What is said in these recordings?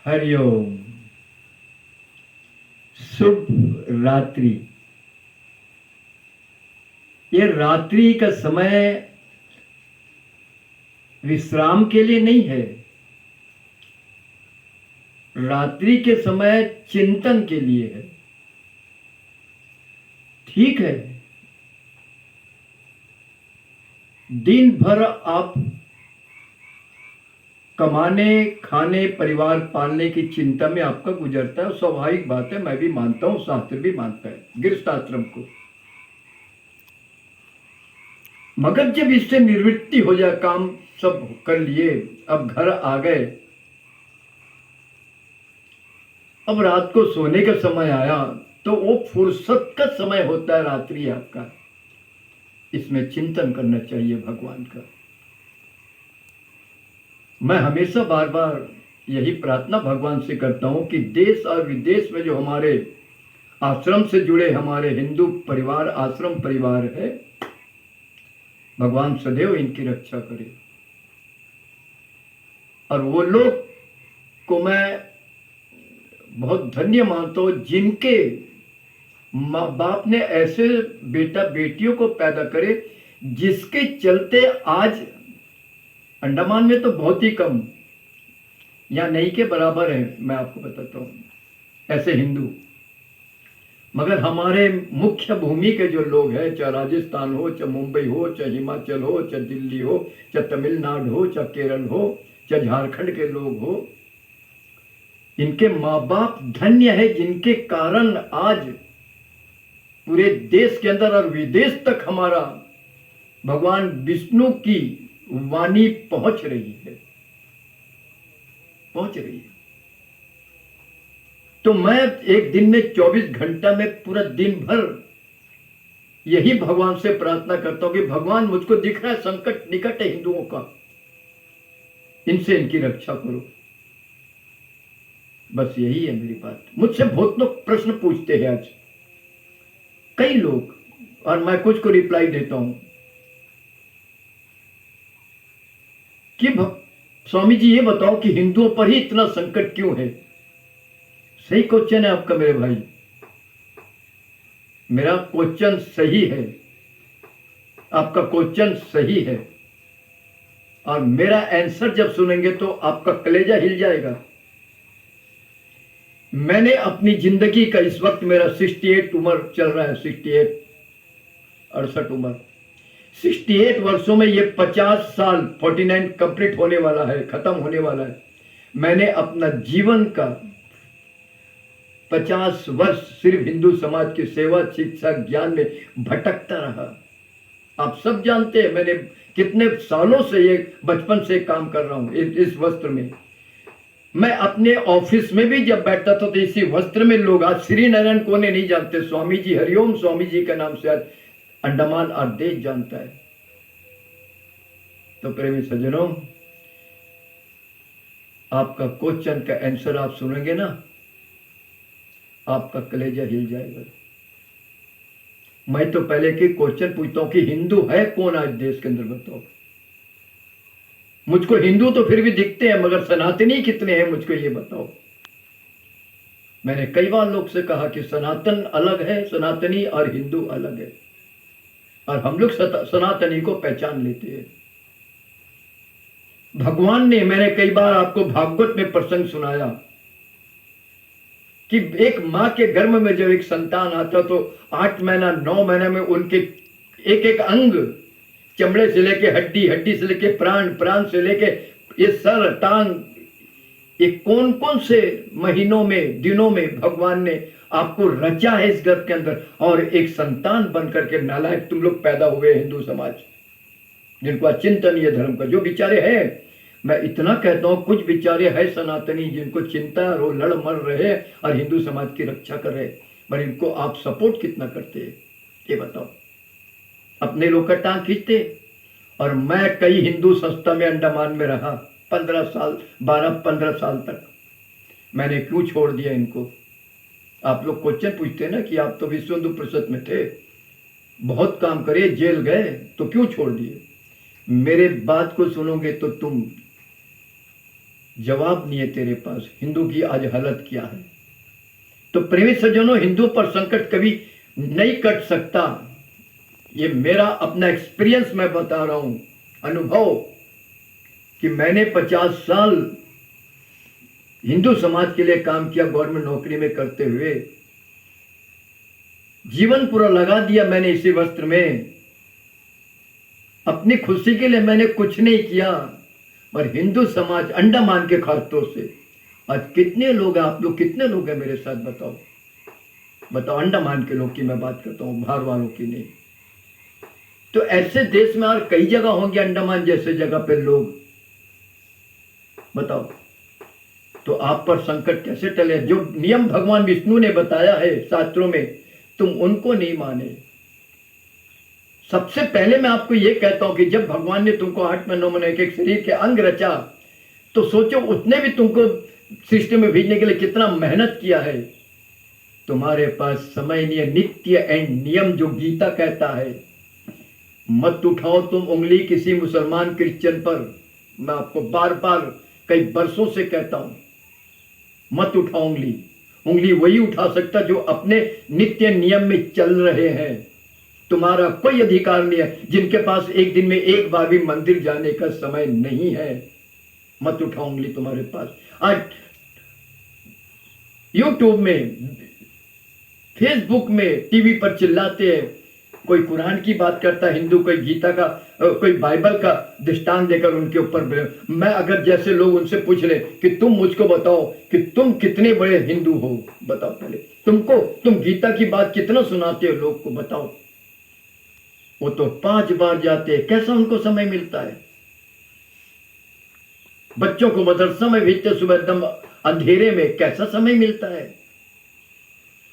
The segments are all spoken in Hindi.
हरिओम। शुभ रात्रि। ये रात्रि का समय विश्राम के लिए नहीं है, रात्रि के समय चिंतन के लिए है। ठीक है, दिन भर आप कमाने खाने परिवार पालने की चिंता में आपका गुजरता है, स्वाभाविक बात है। मैं भी मानता हूं, शास्त्र भी मानता है गृहस्थ आश्रम को। मगर जब इससे निवृत्ति हो जाए, काम सब कर लिए, अब घर आ गए, अब रात को सोने का समय आया, तो वो फुर्सत का समय होता है रात्रि आपका। इसमें चिंतन करना चाहिए भगवान का। मैं हमेशा बार बार यही प्रार्थना भगवान से करता हूं कि देश और विदेश में जो हमारे आश्रम से जुड़े हमारे हिंदू परिवार आश्रम परिवार है, भगवान सदैव इनकी रक्षा करे। और वो लोग को मैं बहुत धन्य मानता हूं जिनके माँ बाप ने ऐसे बेटा बेटियों को पैदा करे, जिसके चलते आज अंडमान में तो बहुत ही कम या नहीं के बराबर है, मैं आपको बताता हूं ऐसे हिंदू। मगर हमारे मुख्य भूमि के जो लोग हैं, चाहे राजस्थान हो, चाहे मुंबई हो, चाहे हिमाचल हो, चाहे दिल्ली हो, चाहे तमिलनाडु हो, चाहे केरल हो, चाहे झारखंड के लोग हो, इनके माँ बाप धन्य है जिनके कारण आज पूरे देश के अंदर और विदेश तक हमारा भगवान विष्णु की वाणी पहुंच रही है। तो मैं एक दिन में 24 घंटा में पूरा दिन भर यही भगवान से प्रार्थना करता हूं कि भगवान मुझको दिख रहा है संकट निकट है हिंदुओं का, इनसे इनकी रक्षा करो। बस यही है मेरी बात। मुझसे बहुत लोग प्रश्न पूछते हैं आज, कई लोग, और मैं कुछ को रिप्लाई देता हूं कि स्वामी जी ये बताओ कि हिंदुओं पर ही इतना संकट क्यों है। सही क्वेश्चन है आपका मेरे भाई, मेरा क्वेश्चन सही है, आपका क्वेश्चन सही है, और मेरा आंसर जब सुनेंगे तो आपका कलेजा हिल जाएगा। मैंने अपनी जिंदगी का, इस वक्त मेरा 68 उम्र चल रहा है, 68 उम्र, 68 वर्षों में ये 50 साल 49 कंप्लीट होने वाला है, खत्म होने वाला है। मैंने अपना जीवन का 50 वर्ष सिर्फ हिंदू समाज की सेवा शिक्षा ज्ञान में भटकता रहा। आप सब जानते हैं मैंने कितने सालों से, ये बचपन से काम कर रहा हूं इस वस्त्र में। मैं अपने ऑफिस में भी जब बैठता था तो इसी वस्त्र में लोग, आज श्रीनारायण कोने नहीं जानते, स्वामी जी हरिओम स्वामी जी के नाम से आज अंडमान और देश जानता है। तो प्रेमी सज्जनों, आपका क्वेश्चन का आंसर आप सुनेंगे ना, आपका कलेजा हिल जाएगा। मैं तो पहले के क्वेश्चन पूछता हूं कि हिंदू है कौन आज देश के अंदर, बताओ। मुझको हिंदू तो फिर भी दिखते हैं, मगर सनातनी कितने हैं मुझको ये बताओ। मैंने कई बार लोग से कहा कि सनातन अलग है, सनातनी और हिंदू अलग है, और हम लोग सनातनी को पहचान लेते हैं। भगवान ने, मैंने कई बार आपको भागवत में प्रसंग सुनाया कि एक मां के गर्भ में जब एक संतान आता तो 8 महीना 9 महीने में उनके एक एक अंग, चमड़े से लेके हड्डी, हड्डी से लेके प्राण, प्राण से लेके ये सर टांग, ये कौन कौन से महीनों में दिनों में भगवान ने आपको रचा है इस गर्भ के अंदर, और एक संतान बनकर के नालायक तुम लोग पैदा हुए हिंदू समाज, जिनको अचिंतन ये धर्म का जो बेचारे हैं। मैं इतना कहता हूं, कुछ बेचारे है सनातनी जिनको चिंता है, वो लड़ मर रहे और हिंदू समाज की रक्षा कर रहे, पर इनको आप सपोर्ट कितना करते हैं ये बताओ। अपने लोग का टांग खींचते। और मैं कई हिंदू संस्था में अंडमान में रहा 15 साल, 12-15 साल तक। मैंने क्यों छोड़ दिया इनको? आप लोग क्वेश्चन पूछते हैं ना कि आप तो विश्व हिंदू परिषद में थे, बहुत काम करे, जेल गए, तो क्यों छोड़ दिए? मेरे बात को सुनोगे तो तुम जवाब नहीं है तेरे पास। हिंदू की आज हालत क्या है। तो प्रेमी सज्जनों, हिंदू पर संकट कभी नहीं कट सकता। ये मेरा अपना एक्सपीरियंस मैं बता रहा हूं, अनुभव, कि मैंने 50 साल हिंदू समाज के लिए काम किया, गवर्नमेंट नौकरी में करते हुए जीवन पूरा लगा दिया मैंने इसी वस्त्र में। अपनी खुशी के लिए मैंने कुछ नहीं किया, पर हिंदू समाज अंडमान के खातों से आज कितने लोग हैं, आप लोग कितने लोग हैं मेरे साथ, बताओ बताओ। अंडमान के लोग की मैं बात करता हूं, बाहर वालों की नहीं। तो ऐसे देश में और कई जगह होंगे अंडमान जैसे जगह पे लोग, बताओ। तो आप पर संकट कैसे टले। जो नियम भगवान विष्णु ने बताया है शास्त्रों में, तुम उनको नहीं माने। सबसे पहले मैं आपको यह कहता हूं कि जब भगवान ने तुमको 8 में 9 में एक शरीर के अंग रचा, तो सोचो उसने भी तुमको सृष्टि में भेजने के लिए कितना मेहनत किया है। तुम्हारे पास समय नहीं है। नित्य एंड नियम जो गीता कहता है, मत उठाओ तुम उंगली किसी मुसलमान क्रिश्चियन पर। मैं आपको बार बार कई वर्षों से कहता हूं, मत उठाओ उंगली। उंगली वही उठा सकता जो अपने नित्य नियम में चल रहे हैं। तुम्हारा कोई अधिकार नहीं है जिनके पास एक दिन में एक बार भी मंदिर जाने का समय नहीं है। मत उठाओ उंगली तुम्हारे पास। आज यूट्यूब में, फेसबुक में, टीवी पर चिल्लाते हैं, कोई कुरान की बात करता है हिंदू, कोई गीता का, कोई बाइबल का दृष्टांत देकर उनके ऊपर। मैं अगर जैसे लोग उनसे पूछ ले कि तुम मुझको बताओ कि तुम कितने बड़े हिंदू हो, बताओ पहले। तुम गीता की बात कितना सुनाते हो लोग को, बताओ। वो तो 5 बार जाते हैं, कैसा उनको समय मिलता है। बच्चों को मदरसा में भेजते सुबह एकदम अंधेरे में, कैसा समय मिलता है।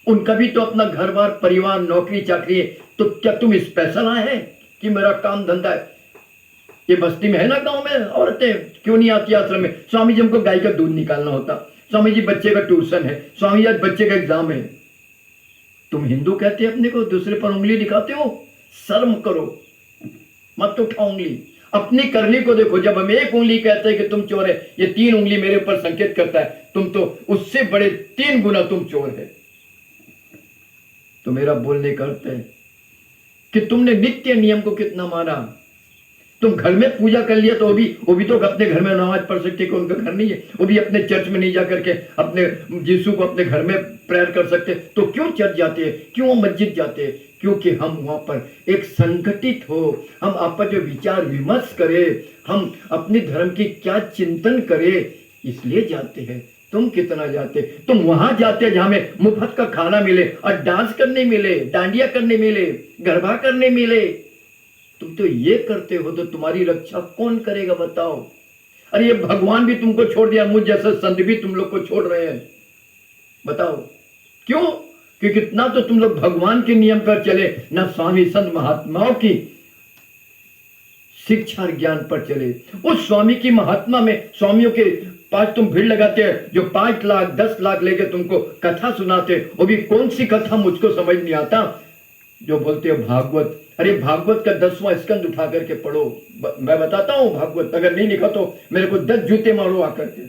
उनका भी तो अपना घर बार, परिवार, नौकरी चाकरी है। तो क्या तुम स्पेशल आए हैं कि मेरा काम धंधा है। ये बस्ती में है ना, गांव में औरतें क्यों नहीं आती आश्रम में। स्वामी जी हमको गाय का दूध निकालना होता, स्वामी जी बच्चे का ट्यूशन है, स्वामी जी आज बच्चे का एग्जाम है। तुम हिंदू कहते अपने को, दूसरे पर उंगली दिखाते हो। शर्म करो, मत उठाओ उंगली। अपनी करनी को देखो। जब हम एक उंगली कहते हैं कि तुम चोर है, ये 3 उंगली मेरे ऊपर संकेत करता है तुम तो उससे बड़े 3 गुना तुम चोर है। तो मेरा बोलने का अर्थ है कि तुमने नित्य नियम को कितना माना। तुम घर में पूजा कर लिया तो वो भी तो अपने घर में नमाज पढ़ सकते, कि उनका घर नहीं है। वो भी अपने चर्च में नहीं जा करके अपने यीशु को अपने घर में प्रेयर कर सकते। तो क्यों चर्च जाते हैं, क्यों मस्जिद जाते हैं? क्योंकि हम वहां पर एक संगठित हो, हम आपस में विचार विमर्श करें, हम अपने धर्म की क्या चिंतन करें, इसलिए जाते हैं। तुम कितना जाते? तुम वहां जाते जहां में मुफ्त का खाना मिले और डांस करने मिले, डांडिया करने मिले, गरबा करने मिले। तुम तो ये करते हो, तो तुम्हारी रक्षा कौन करेगा बताओ। अरे ये भगवान भी तुमको छोड़ दिया, मुझ जैसा संत भी तुम लोग को छोड़ रहे हैं, बताओ क्यों? कि कितना तो तुम लोग भगवान के नियम पर चले, ना स्वामी संत महात्माओं की शिक्षा और ज्ञान पर चले। उस स्वामी की महात्मा में स्वामियों के पास तुम भीड़ लगाते हैं, जो 5 लाख 10 लाख लेके तुमको कथा सुनाते, वो भी कौन सी कथा मुझको समझ नहीं आता। जो बोलते हो भागवत, अरे भागवत का 10वां स्कंद उठा करके पढ़ो। मैं बताता हूं भागवत, अगर नहीं लिखा तो मेरे को 10 जूते मारो आकर के,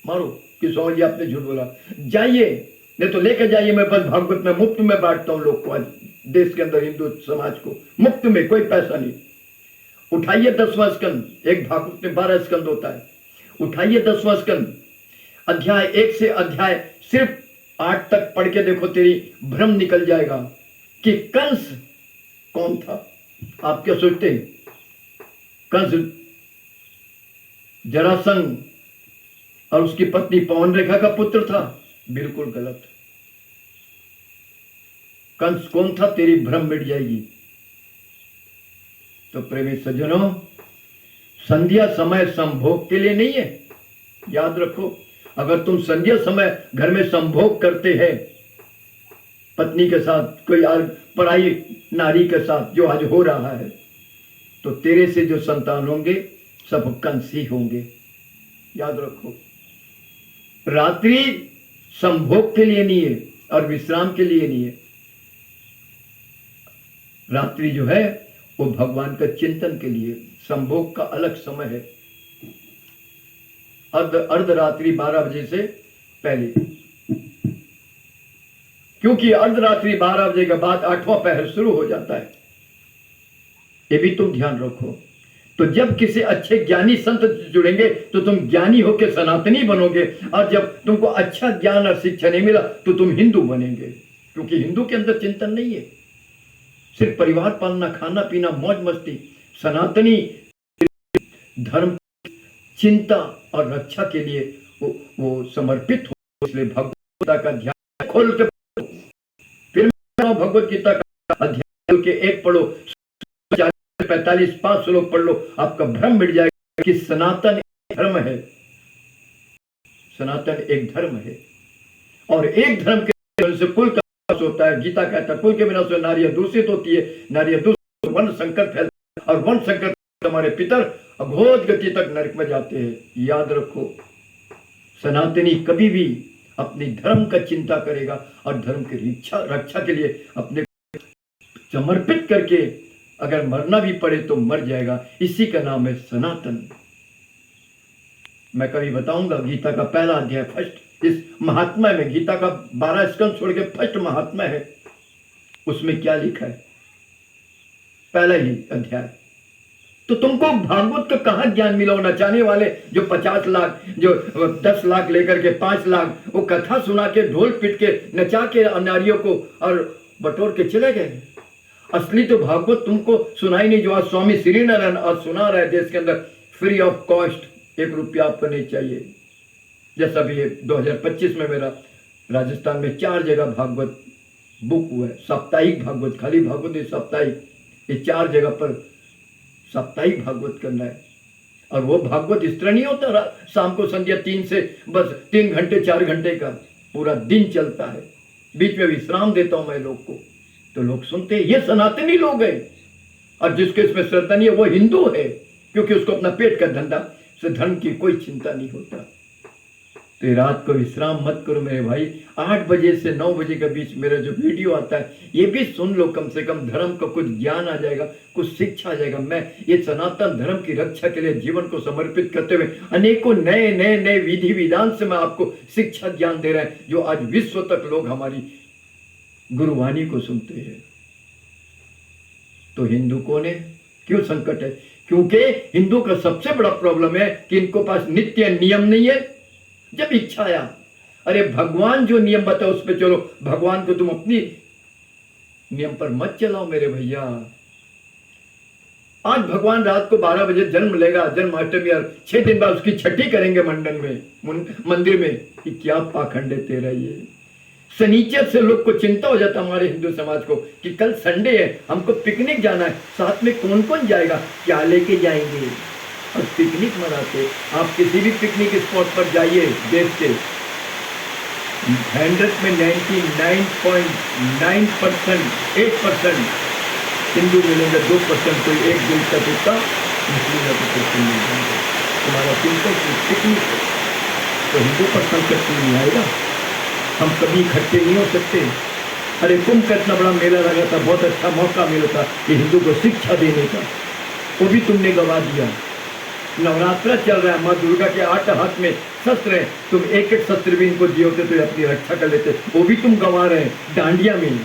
मारो कि स्वामी जी आपने झूठ बोला। जाइए, नहीं तो लेके जाइए, मैं बस भागवत में मुफ्त में बांटता हूं लोग को, आज देश के अंदर हिंदू समाज को मुफ्त में, कोई पैसा नहीं। उठाइए 10वां स्कंद, एक भागवत में 12 स्कंद होता है। उठाइए 10वां स्कंद, अध्याय 1 से अध्याय सिर्फ 8 तक पढ़ के देखो, तेरी भ्रम निकल जाएगा कि कंस कौन था। आप क्या सोचते हैं कंस जरासंध और उसकी पत्नी पवन रेखा का पुत्र था? बिल्कुल गलत। कंस कौन था, तेरी भ्रम मिट जाएगी। तो प्रेमी सज्जनों, संध्या समय संभोग के लिए नहीं है, याद रखो। अगर तुम संध्या समय घर में संभोग करते हैं पत्नी के साथ, कोई पराई नारी के साथ, जो आज हो रहा है, तो तेरे से जो संतान होंगे सब कंस ही होंगे, याद रखो। रात्रि संभोग के लिए नहीं है और विश्राम के लिए नहीं है। रात्रि जो है वो भगवान का चिंतन के लिए, संभोग का अलग समय है। अर्धरात्रि 12 बजे से पहले, क्योंकि अर्धरात्रि 12 बजे के बाद 8वां पहर शुरू हो जाता है। ये भी तुम ध्यान रखो। तो जब किसी अच्छे ज्ञानी संत से जुड़ेंगे तो तुम ज्ञानी होकर सनातनी बनोगे, और जब तुमको अच्छा ज्ञान और शिक्षा नहीं मिला तो तुम हिंदू बनेंगे, क्योंकि हिंदू के अंदर चिंतन नहीं है, सिर्फ परिवार पालना, खाना पीना, मौज मस्ती। सनातनी धर्म चिंता और रक्षा के लिए वो समर्पित हो, इसलिए भगवत का ध्यान खोल के, फिर भगवत गीता का अध्याय के 1 पढ़ो, 45 5 श्लोक पढ़ लो, आपका भ्रम मिट जाएगा कि सनातन एक धर्म है। सनातन एक धर्म है, और एक धर्म के से कुल का नाश होता है। गीता कहता है कुल के बिना से नारियां दूषित होती है, नारियां दूषित, वर्ण संकट फैलता है, और वर्ण संकट हमारे पितर अघोर गति तक नरक में जाते हैं। याद रखो, सनातनी कभी भी अपनी धर्म का चिंता करेगा और धर्म की रक्षा के लिए अपने समर्पित करके अगर मरना भी पड़े तो मर जाएगा। इसी का नाम है सनातन। मैं कभी बताऊंगा गीता का पहला अध्याय फर्स्ट, इस महात्मा में, गीता का 12 स्कंद छोड़ के फर्स्ट महात्मा है, उसमें क्या लिखा है, पहला ही अध्याय। तो तुमको भागवत का कहां ज्ञान मिला? होना चाहने वाले जो 50 लाख, जो 10 लाख लेकर के 5 लाख वो कथा सुना के, ढोल पीट के, नचा के नारियों को और बटोर के चले गए। असली तो भागवत तुमको सुनाई नहीं, जो आज स्वामी श्रीनारायण आज सुना रहा है देश के अंदर फ्री ऑफ कॉस्ट, 1 रुपया आपको नहीं चाहिए। जैसा भी 2025 में मेरा राजस्थान में 4 जगह भागवत बुक हुआ है, साप्ताहिक भागवत, खाली भागवत नहीं, साप्ताहिक, ये 4 जगह पर साप्ताहिक भागवत करना है। और वो भागवत इस तरह नहीं होता शाम को संध्या 3 से बस 3 घंटे 4 घंटे का पूरा दिन चलता है, बीच में विश्राम देता हूं मैं लोग को, तो लोग सुनते हैं। ये सनातनी लोग हैं, और जिसके इसमें श्रद्धा नहीं है वो हिंदू है, क्योंकि उसको अपना पेट का धंधा से धर्म की कोई चिंता नहीं होता। तो रात को विश्राम मत करो मेरे भाई। 8 बजे से 9 बजे के बीच मेरा जो वीडियो आता है ये भी सुन लो, कम से कम धर्म का कुछ ज्ञान आ जाएगा, कुछ शिक्षा आ जाएगा। मैं ये सनातन धर्म की रक्षा के लिए जीवन को समर्पित करते हुए अनेकों नए विधि विधान से मैं आपको शिक्षा ज्ञान दे रहा है, जो आज विश्व तक लोग हमारी गुरुवाणी को सुनते हैं। तो हिंदू कौन है? क्यों संकट है? क्योंकि हिंदू का सबसे बड़ा प्रॉब्लम है कि इनको पास नित्य नियम नहीं है। जब इच्छा आया, अरे भगवान जो नियम बताओ उस पर चलो, भगवान को तुम अपनी नियम पर मत चलाओ मेरे भैया। आज भगवान रात को 12 बजे जन्म लेगा, जन्माष्टमी, और 6 दिन बाद उसकी छठी करेंगे मंडन में, मंदिर में। कि क्या पाखंड है तेरा ये। शनिचर से लोग को चिंता हो जाता हमारे हिंदू समाज को कि कल संडे है, हमको पिकनिक जाना है, साथ में कौन कौन जाएगा, क्या लेके जाएंगे, और पिकनिक मनाते। आप किसी भी पिकनिक स्पॉट पर जाइए देश के, 100 में 99.9% 8% हिंदू मिलेंगे, 2% कोई एक दिन का टुकड़ा मुस्लिम या क्रिश्चियन मिल जाएंगे। तुम्हारा चिंतन पिकनिक है तो हिंदू पर संकट नहीं आएगा। हम कभी इकट्ठे नहीं हो सकते। अरे कुंभ का इतना बड़ा मेला लगा था, बहुत अच्छा मौका मिला था कि हिंदू को शिक्षा देने का, वो भी तुमने गवा दिया। नवरात्रा चल रहा है, माँ दुर्गा के 8 हाथ में शस्त्र है, तुम एक शस्त्र भी इनको दिए होते तो अपनी रक्षा कर लेते, वो भी तुम गंवा रहे हैं। डांडिया में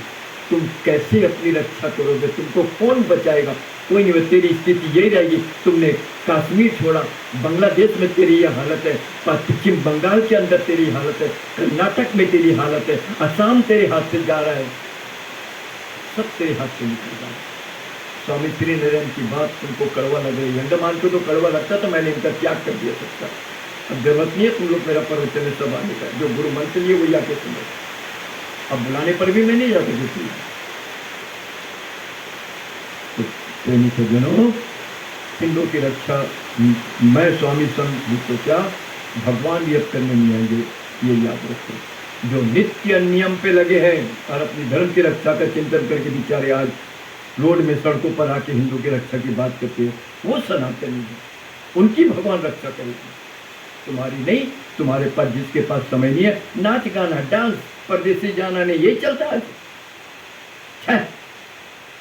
तुम कैसे अपनी रक्षा करोगे? तुमको कौन बचाएगा? कोई नहीं। तेरी स्थिति यही रहेगी। तुमने कश्मीर छोड़ा, बांग्लादेश में तेरी यह हालत है, पश्चिम बंगाल के अंदर तेरी हालत है, कर्नाटक में तेरी हालत है, असम तेरे हाथ से जा रहा है, सब तेरे हाथ से निकल रहा है। स्वामी श्री नारायण की बात तुमको कड़वा लग रही है, अंडमान को तो कड़वा लगता तो मैंने इनका त्याग कर दिया सकता। अब जरूरत नहीं है तुम लोग मेरा प्रवचन में सब आने का, जो गुरु मंत्र लिए वही आके सुनो। अब बुलाने पर भी मैं नहीं जा सकती। तो प्रेमी सज्जनों, हिंदुओं की रक्षा मैं स्वामी संत तो क्या भगवान भी अब करने नहीं आएंगे, ये याद रखो। जो नित्य नियम पे लगे हैं और अपनी धर्म की रक्षा का चिंतन करके बेचारे आज रोड में सड़कों पर आके हिंदू की रक्षा की बात करते हैं, वो सनातनी है, उनकी भगवान रक्षा करेगी, तुम्हारी नहीं। तुम्हारे पास जिसके पास समय नहीं है, नाच गाना डांस परदेसी जाना नहीं, ये चलता है।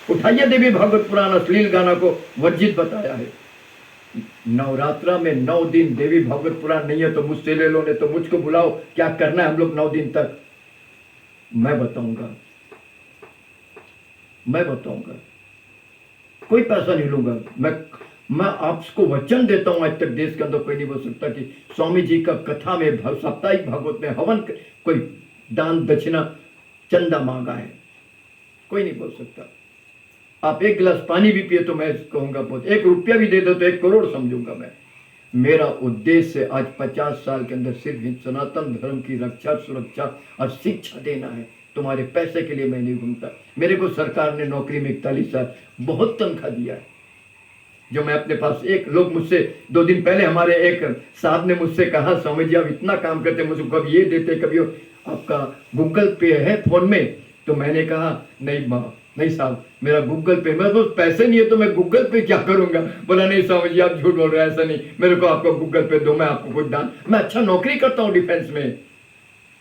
उठाइए देवी भागवत पुराण, अश्लील गाना को वर्जित बताया है। नवरात्रा में 9 दिन देवी भागवत पुराण नहीं है तो मुझसे ले लो, नहीं तो मुझको बुलाओ, क्या करना है हम लोग 9 दिन तक, मैं बताऊंगा, मैं बताऊंगा, कोई पैसा नहीं लूंगा। मैं आपको वचन देता हूं, आज तक देश के अंदर कोई नहीं बोल सकता कि स्वामी जी का कथा में साप्ताहिक भागवत में हवन कोई दान दक्षिणा चंदा मांगा है, कोई नहीं बोल सकता। आप एक गिलास पानी भी पिए तो मैं कहूंगा बहुत, 1 रुपया भी दे दो तो 1 करोड़ समझूंगा मैं। मेरा उद्देश्य आज 50 साल के अंदर सिर्फ सनातन धर्म की रक्षा, सुरक्षा और शिक्षा देना है। तुम्हारे पैसे के लिए मैं नहीं घूमता। मेरे को सरकार ने नौकरी में 41 साल बहुत तनख्वाह दिया है, जो मैं अपने पास, एक लोग मुझसे 2 दिन पहले हमारे एक साहब ने मुझसे कहा, स्वामी जी आप इतना काम करते, मुझे कभी ये देते, कभी आपका गूगल पे है फोन में? तो मैंने कहा नहीं साहब, मेरा गूगल पे, मेरे पास पैसे नहीं है तो मैं गूगल पे क्या करूंगा। बोला नहीं स्वामी जी आप झूठ बोल रहे हैं, ऐसा नहीं, मेरे को आपको गूगल पे दो, मैं आपको कुछ दान, मैं अच्छा नौकरी करता हूँ डिफेंस में।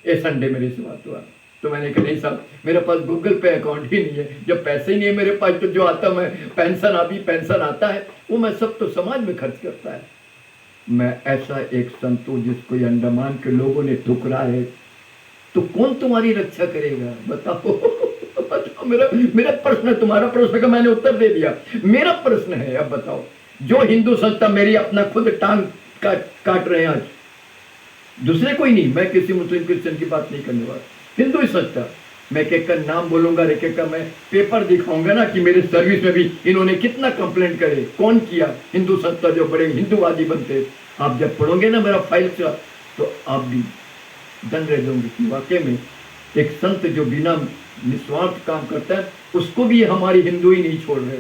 ये संडे मेरी से बात हुआ तो मैंने कहा नहीं साहब, मेरे पास गूगल पे अकाउंट ही नहीं है, जब पैसे ही नहीं है मेरे पास तो जो आता, मैं पेंशन आता है वो मैं सब तो समाज में खर्च करता है। मैं ऐसा एक संत हूं जिसको अंडमान के लोगों ने ठुकरा है, तो कौन तुम्हारी रक्षा करेगा बताओ? बताओ, मेरा प्रश्न है, तुम्हारा प्रश्न का मैंने उत्तर दे दिया, मेरा प्रश्न है। अब बताओ, जो हिंदू संस्था मेरी अपना खुद टांग काट रहे हैं आज, दूसरे कोई नहीं, मैं किसी मुस्लिम क्रिश्चियन की बात नहीं करने वाला, हिंदू ही संस्था, मैं एक का नाम बोलूंगा, एक का मैं पेपर दिखाऊंगा ना कि मेरे सर्विस में भी इन्होंने कितना कंप्लेंट करे, कौन किया, हिंदू संस्था जो बड़े हिंदूवादी बनते। आप जब पढ़ोगे ना मेरा फाइल का तो आप भी दंड रह जाओगे कि वाकई में एक संत जो बिना निस्वार्थ काम करता है उसको भी हमारी हिंदू ही नहीं छोड़ रहे,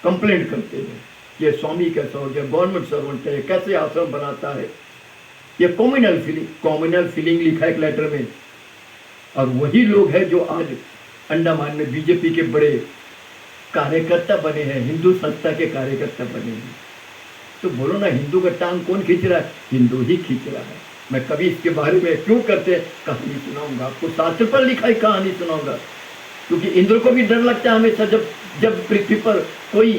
कंप्लेंट करते हैं ये स्वामी कैसा हो गया, गवर्नमेंट सर्वेंट है, कैसे आश्रम बनाता है, ये कॉम्युनल फीलिंग लिखा है एक लेटर में। और वही लोग हैं जो आज अंडमान में बीजेपी के बड़े कार्यकर्ता बने हैं, हिंदू संस्था के कार्यकर्ता बने हैं। तो बोलो ना, हिंदू का टांग कौन खींच रहा है? हिंदू ही खींच रहा है। मैं कभी इसके बारे में क्यों करते कहानी सुनाऊंगा आपको, शास्त्र पर लिखा ही कहानी सुनाऊंगा, क्योंकि इंद्र को भी डर लगता है हमेशा जब पृथ्वी पर कोई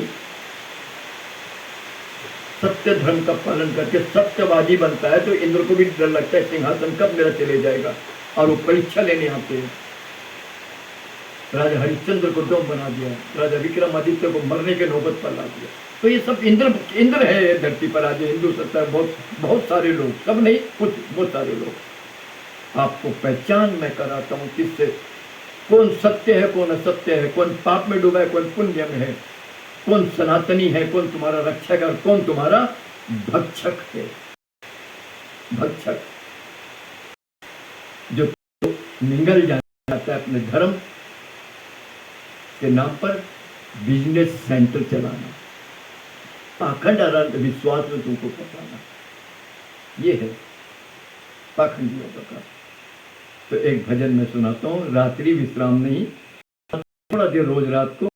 सत्य धर्म का पालन करके सत्यवादी बनता है तो इंद्र को भी डर लगता है सिंहासन कब मेरा चले जाएगा, और वो परीक्षा लेने आते हैं। राजा हरिश्चंद्र को डोम बना दिया, राजा विक्रमादित्य को मरने के नौबत पर ला दिया। तो ये सब इंद्र है धरती पर आज हिंदू सत्ता, बहुत सारे लोग, सब नहीं कुछ, बहुत सारे लोग। आपको पहचान मैं कराता हूँ किससे, कौन सत्य है, कौन असत्य है, कौन पाप में डूबा है, कौन पुण्य में है, कौन सनातनी है, कौन तुम्हारा रक्षक है, कौन तुम्हारा भक्षक है। भक्षक जो निगल जाता है अपने धर्म के नाम पर बिजनेस सेंटर चलाना, पाखंड आधार विश्वास में तुमको पकाना, ये है पाखंडियों का। तो एक भजन में सुनाता हूँ, रात्रि विश्राम नहीं, थोड़ा देर रोज रात को,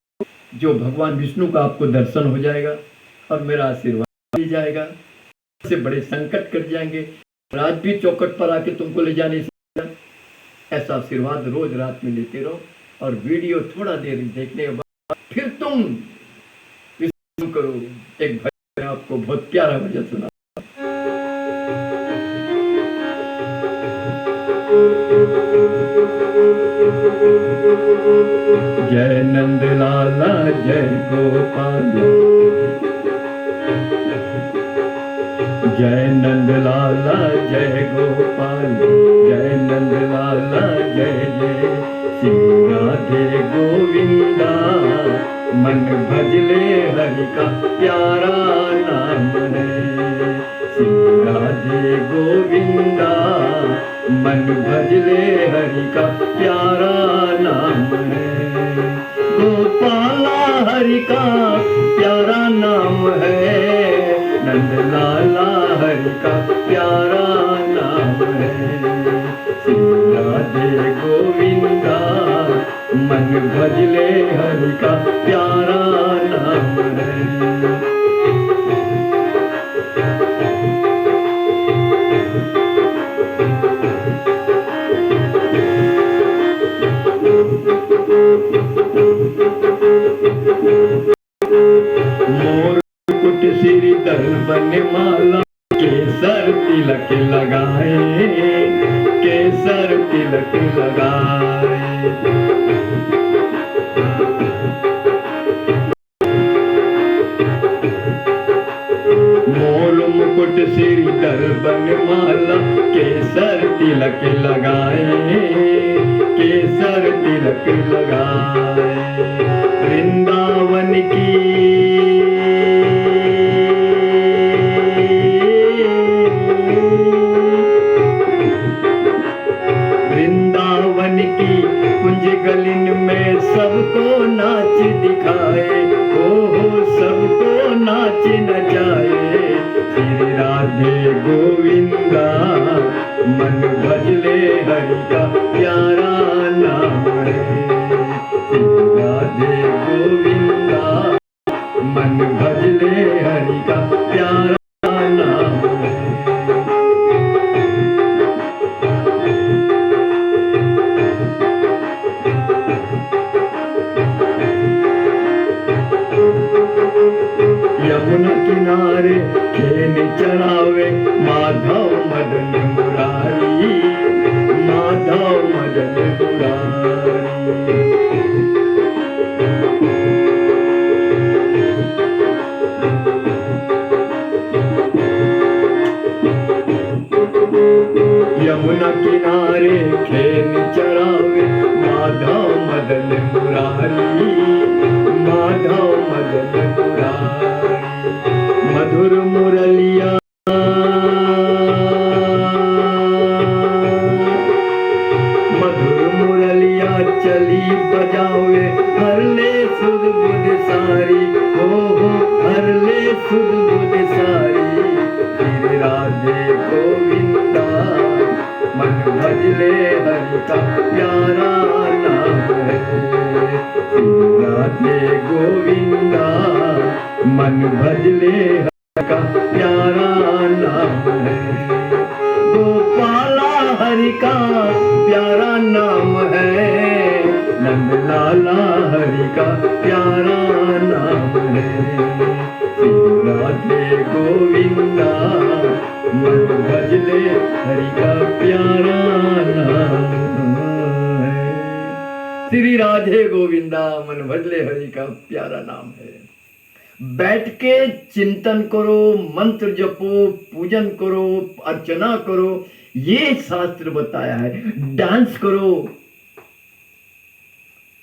जो भगवान विष्णु का आपको दर्शन हो जाएगा और मेरा आशीर्वाद मिल जाएगा, से बड़े संकट कट जाएंगे, रात भी चौकट पर आके तुमको ले जाने से, ऐसा आशीर्वाद रोज रात में लेते रहो। और वीडियो थोड़ा देर देखने के बाद फिर तुम विश्राम करो। एक भजन आपको बहुत प्यारा भजन सुना, जय नंद लाला जय गोपाल, जय नंद लाला जय गोपाल, जय नंद लाला जय जय श्री राधे गोविंदा, मन भजले हरि का प्यारा नाम है। श्री राधे गोविंदा, मन भजले हरि का प्यारा नाम है। गोपाला हरि का प्यारा नाम है, नंद लाला हरि का प्यारा नाम है। श्री राधे गोविंदा, मन भजले हरि का प्यारा नाम है। मोर कुट तिलक लगाए, केसर तिलक लगाए। मोर मुकुट श्रीधर बनमाला, केसर तिलक लगाए, केसर तिलक लगाए। वृंदावन की वृंदावन की कुंज गलिन में सबको नाच दिखाए, हो सबको नाच नचाए। श्री राधे गोविंदा मन भजले हरि का प्यारा नाम है। श्री राधे गोविंदा मन भजले हरि का प्यारा नाम है। यमुना किनारे खेन चढ़ावे, माधव मदन मुरारी, माधव मदन मुरारी। यमुना किनारे खेन चढ़ावे, माधव मदन मुरारी, माधव मदन मुरारी। मधुर मुरलिया मधुर मुरलिया चली बजावे, हर ले सुध बुध सारी, हो हर ले सुध बुध सारी। श्री राधे गोविंदा मन भजले हरि का प्यारा नाम है। श्री राधे गोविंदा मन भजले हरि का प्यारा नाम है। गोपाला हरि का प्यारा नाम है, नंद लाला हरि का प्यारा नाम है। श्री राधे गोविंदा मन भजले हरि का प्यारा नाम है। श्री राधे गोविंदा मन भजले हरि का प्यारा नाम है। बैठ के चिंतन करो, मंत्र जपो, पूजन करो, अर्चना करो, ये शास्त्र बताया है। डांस करो,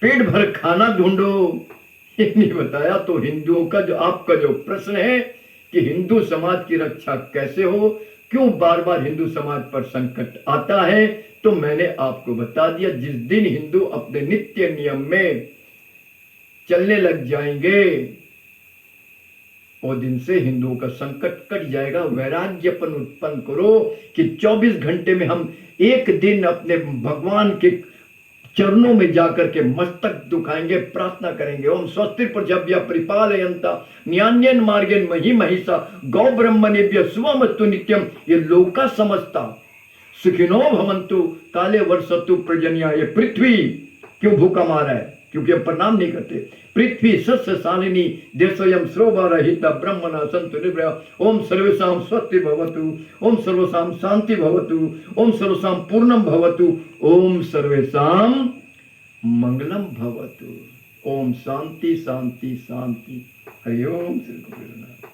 पेट भर खाना ढूंढो, ये नहीं बताया। तो हिंदुओं का जो आपका जो प्रश्न है कि हिंदू समाज की रक्षा कैसे हो, क्यों बार बार हिंदू समाज पर संकट आता है, तो मैंने आपको बता दिया। जिस दिन हिंदू अपने नित्य नियम में चलने लग जाएंगे, वो दिन से हिंदुओं का संकट कट जाएगा। वैराग्यपन उत्पन्न करो कि 24 घंटे में हम एक दिन अपने भगवान के चरणों में जाकर के मस्तक दुखाएंगे, प्रार्थना करेंगे। ओम स्वस्ति प्रजभ्य परिपालयन्ता न्यान्यन मार्गेण मही महिषा गौ ब्रह्मणेभ्यः शुभमस्तु नित्यम। ये लोका समझता सुखिनो भवन्तु काले वर्षतु पर्जन्या। ये पृथ्वी क्यों भूखा मारा है? क्योंकि हम प्रणाम नहीं करते। पृथ्वी सस्य शालिनी देशोयम श्रोभरहिता ब्रह्मणा सन्तु निर्भया। ओम सर्वेषां स्वस्ति भवतु, ओम सर्वेषां शांति भवतु, ओम सर्वेषां पूर्णम भवतु, ओम सर्वेषां मंगलम भवतु। ओम शांति शांति शांति। हरि ओम श्री गुरुनाथ।